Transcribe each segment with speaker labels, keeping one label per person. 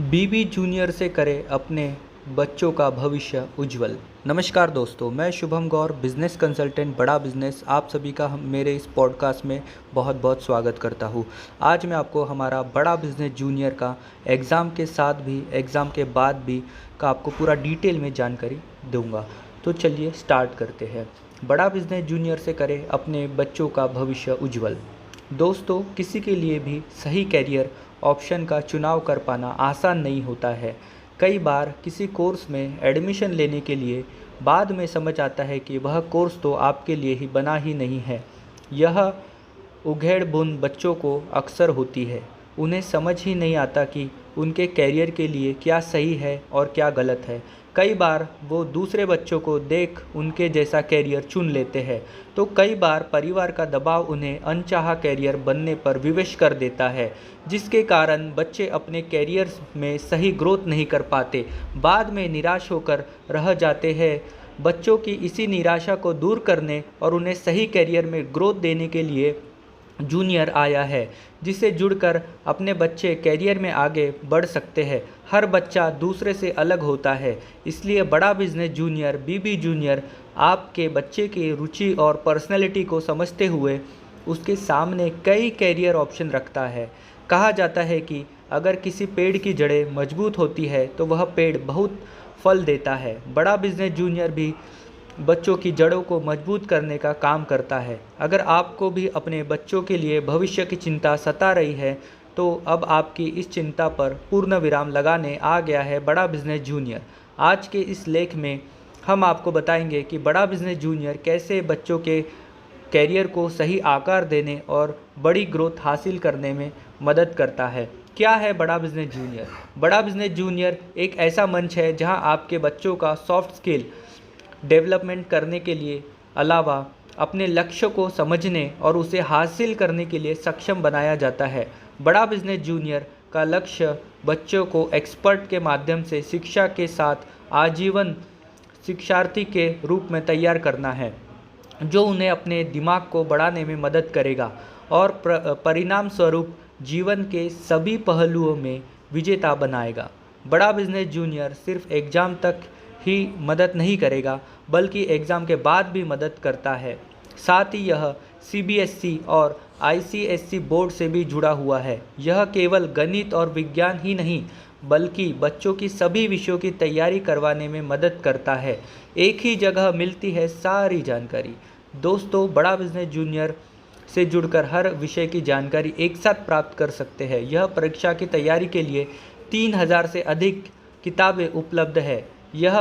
Speaker 1: बीबी junior से करें अपने बच्चों का भविष्य उज्जवल। नमस्कार दोस्तों, मैं शुभम गौर, बिजनेस कंसल्टेंट बड़ा बिजनेस, आप सभी का मेरे इस पॉडकास्ट में बहुत बहुत स्वागत करता हूँ। आज मैं आपको हमारा बड़ा बिजनेस जूनियर का एग्ज़ाम के साथ भी एग्ज़ाम के बाद भी का आपको पूरा डिटेल में जानकारी दूंगा। तो चलिए स्टार्ट करते हैं। बड़ा बिजनेस जूनियर से करें अपने बच्चों का भविष्य उज्जवल। दोस्तों, किसी के लिए भी सही कैरियर ऑप्शन का चुनाव कर पाना आसान नहीं होता है। कई बार किसी कोर्स में एडमिशन लेने के लिए बाद में समझ आता है कि वह कोर्स तो आपके लिए ही बना ही नहीं है। यह उधेड़-बुन बच्चों को अक्सर होती है। उन्हें समझ ही नहीं आता कि उनके कैरियर के लिए क्या सही है और क्या गलत है। कई बार वो दूसरे बच्चों को देख उनके जैसा कैरियर चुन लेते हैं, तो कई बार परिवार का दबाव उन्हें अनचाहा कैरियर बनने पर विवश कर देता है, जिसके कारण बच्चे अपने कैरियर में सही ग्रोथ नहीं कर पाते, बाद में निराश होकर रह जाते हैं। बच्चों की इसी निराशा को दूर करने और उन्हें सही कैरियर में ग्रोथ देने के लिए जूनियर आया है, जिससे जुड़कर अपने बच्चे कैरियर में आगे बढ़ सकते हैं। हर बच्चा दूसरे से अलग होता है, इसलिए बड़ा बिजनेस जूनियर बीबी जूनियर आपके बच्चे की रुचि और पर्सनैलिटी को समझते हुए उसके सामने कई कैरियर ऑप्शन रखता है। कहा जाता है कि अगर किसी पेड़ की जड़ें मजबूत होती है तो वह पेड़ बहुत फल देता है। बड़ा बिजनेस जूनियर भी बच्चों की जड़ों को मजबूत करने का काम करता है। अगर आपको भी अपने बच्चों के लिए भविष्य की चिंता सता रही है, तो अब आपकी इस चिंता पर पूर्ण विराम लगाने आ गया है बड़ा बिजनेस जूनियर। आज के इस लेख में हम आपको बताएंगे कि बड़ा बिजनेस जूनियर कैसे बच्चों के कैरियर को सही आकार देने और बड़ी ग्रोथ हासिल करने में मदद करता है। क्या है बड़ा बिजनेस जूनियर? बड़ा बिजनेस जूनियर एक ऐसा मंच है जहां आपके बच्चों का सॉफ्ट स्किल डेवलपमेंट करने के लिए अलावा अपने लक्ष्य को समझने और उसे हासिल करने के लिए सक्षम बनाया जाता है। बड़ा बिजनेस जूनियर का लक्ष्य बच्चों को एक्सपर्ट के माध्यम से शिक्षा के साथ आजीवन शिक्षार्थी के रूप में तैयार करना है, जो उन्हें अपने दिमाग को बढ़ाने में मदद करेगा और परिणाम स्वरूप जीवन के सभी पहलुओं में विजेता बनाएगा। बड़ा बिजनेस जूनियर सिर्फ एग्ज़ाम तक ही मदद नहीं करेगा, बल्कि एग्ज़ाम के बाद भी मदद करता है। साथ ही यह सीबीएसई और आईसीएसई बोर्ड से भी जुड़ा हुआ है। यह केवल गणित और विज्ञान ही नहीं, बल्कि बच्चों की सभी विषयों की तैयारी करवाने में मदद करता है। एक ही जगह मिलती है सारी जानकारी। दोस्तों, बड़ा बिजनेस जूनियर से जुड़कर हर विषय की जानकारी एक साथ प्राप्त कर सकते हैं। यह परीक्षा की तैयारी के लिए 3000 से अधिक किताबें उपलब्ध है। यह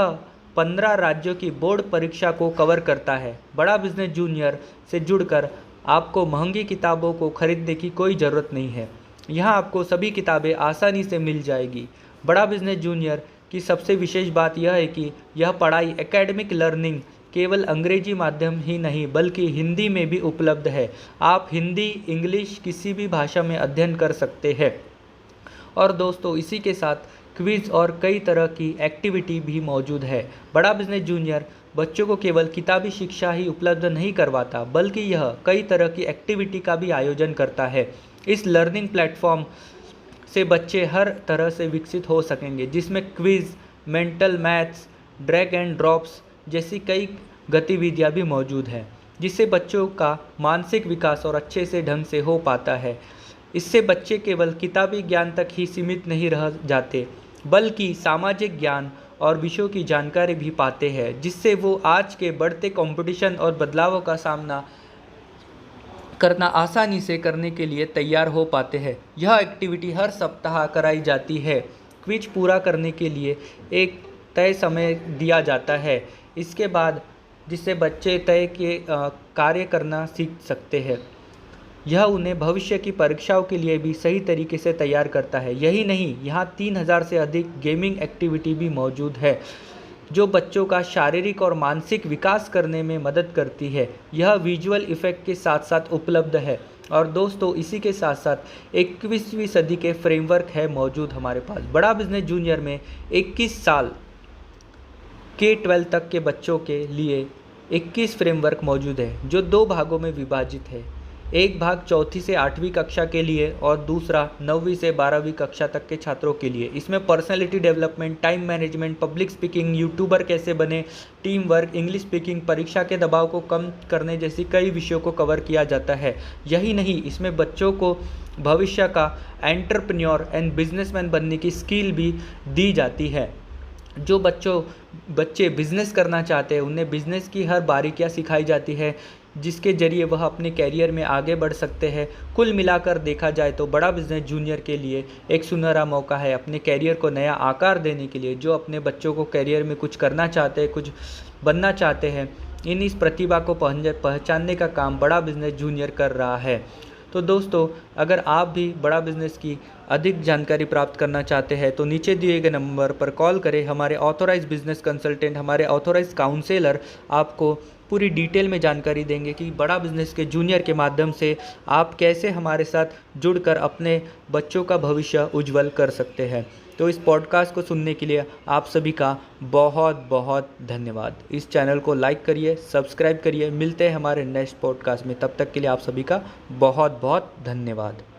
Speaker 1: 15 राज्यों की बोर्ड परीक्षा को कवर करता है। बड़ा बिजनेस जूनियर से जुड़कर आपको महंगी किताबों को खरीदने की कोई ज़रूरत नहीं है। यहाँ आपको सभी किताबें आसानी से मिल जाएगी। बड़ा बिजनेस जूनियर की सबसे विशेष बात यह है कि यह पढ़ाई एकेडमिक लर्निंग केवल अंग्रेजी माध्यम ही नहीं, बल्कि हिंदी में भी उपलब्ध है। आप हिंदी, इंग्लिश किसी भी भाषा में अध्ययन कर सकते हैं। और दोस्तों, इसी के साथ क्विज़ और कई तरह की एक्टिविटी भी मौजूद है। बड़ा बिजनेस जूनियर बच्चों को केवल किताबी शिक्षा ही उपलब्ध नहीं करवाता, बल्कि यह कई तरह की एक्टिविटी का भी आयोजन करता है। इस लर्निंग प्लेटफॉर्म से बच्चे हर तरह से विकसित हो सकेंगे, जिसमें quiz, mental maths, drag and drops जैसी कई गतिविधियां भी मौजूद हैं, जिससे बच्चों का मानसिक विकास और अच्छे से ढंग से हो पाता है। इससे बच्चे केवल किताबी ज्ञान तक ही सीमित नहीं रह जाते, बल्कि सामाजिक ज्ञान और विषयों की जानकारी भी पाते हैं, जिससे वो आज के बढ़ते कंपटीशन और बदलावों का सामना करना आसानी से करने के लिए तैयार हो पाते हैं। यह एक्टिविटी हर सप्ताह कराई जाती है। क्विज पूरा करने के लिए एक तय समय दिया जाता है, इसके बाद जिससे बच्चे तय के कार्य करना सीख सकते हैं। यह उन्हें भविष्य की परीक्षाओं के लिए भी सही तरीके से तैयार करता है। यही नहीं, यहाँ 3000 से अधिक गेमिंग एक्टिविटी भी मौजूद है, जो बच्चों का शारीरिक और मानसिक विकास करने में मदद करती है। यह विजुअल इफ़ेक्ट के साथ साथ उपलब्ध है। और दोस्तों, इसी के साथ साथ 21वीं सदी के फ्रेमवर्क है मौजूद हमारे पास। बड़ा बिजनेस जूनियर में 21 साल के 12 तक के बच्चों के लिए 21 फ्रेमवर्क मौजूद है, जो 2 भागों में विभाजित है। एक भाग चौथी से 8वीं कक्षा के लिए और दूसरा 9वीं से 12वीं कक्षा तक के छात्रों के लिए। इसमें personality development, time management, public speaking, YouTuber कैसे बने, टीम वर्क, इंग्लिश स्पीकिंग, परीक्षा के दबाव को कम करने जैसी कई विषयों को कवर किया जाता है। यही नहीं, इसमें बच्चों को भविष्य का एंटरप्रेन्योर एंड बिजनेसमैन बनने की स्किल भी दी जाती है। जो बच्चे बिजनेस करना चाहते हैं उन्हें बिजनेस की हर बारीकियां सिखाई जाती है, जिसके जरिए वह अपने कैरियर में आगे बढ़ सकते हैं। कुल मिलाकर देखा जाए तो बड़ा बिजनेस जूनियर के लिए एक सुनहरा मौका है अपने कैरियर को नया आकार देने के लिए। जो अपने बच्चों को कैरियर में कुछ करना चाहते हैं, कुछ बनना चाहते हैं, इस प्रतिभा को पहचानने का काम बड़ा बिजनेस जूनियर कर रहा है। तो दोस्तों, अगर आप भी बड़ा बिजनेस की अधिक जानकारी प्राप्त करना चाहते हैं तो नीचे दिए गए नंबर पर कॉल करें। हमारे ऑथोराइज बिजनेस कंसल्टेंट, हमारे ऑथोराइज काउंसलर आपको पूरी डिटेल में जानकारी देंगे कि बड़ा बिजनेस के जूनियर के माध्यम से आप कैसे हमारे साथ जुड़कर अपने बच्चों का भविष्य उज्जवल कर सकते हैं। तो इस पॉडकास्ट को सुनने के लिए आप सभी का बहुत बहुत धन्यवाद। इस चैनल को लाइक करिए, सब्सक्राइब करिए। मिलते हैं हमारे नेक्स्ट पॉडकास्ट में, तब तक के लिए आप सभी का बहुत बहुत धन्यवाद।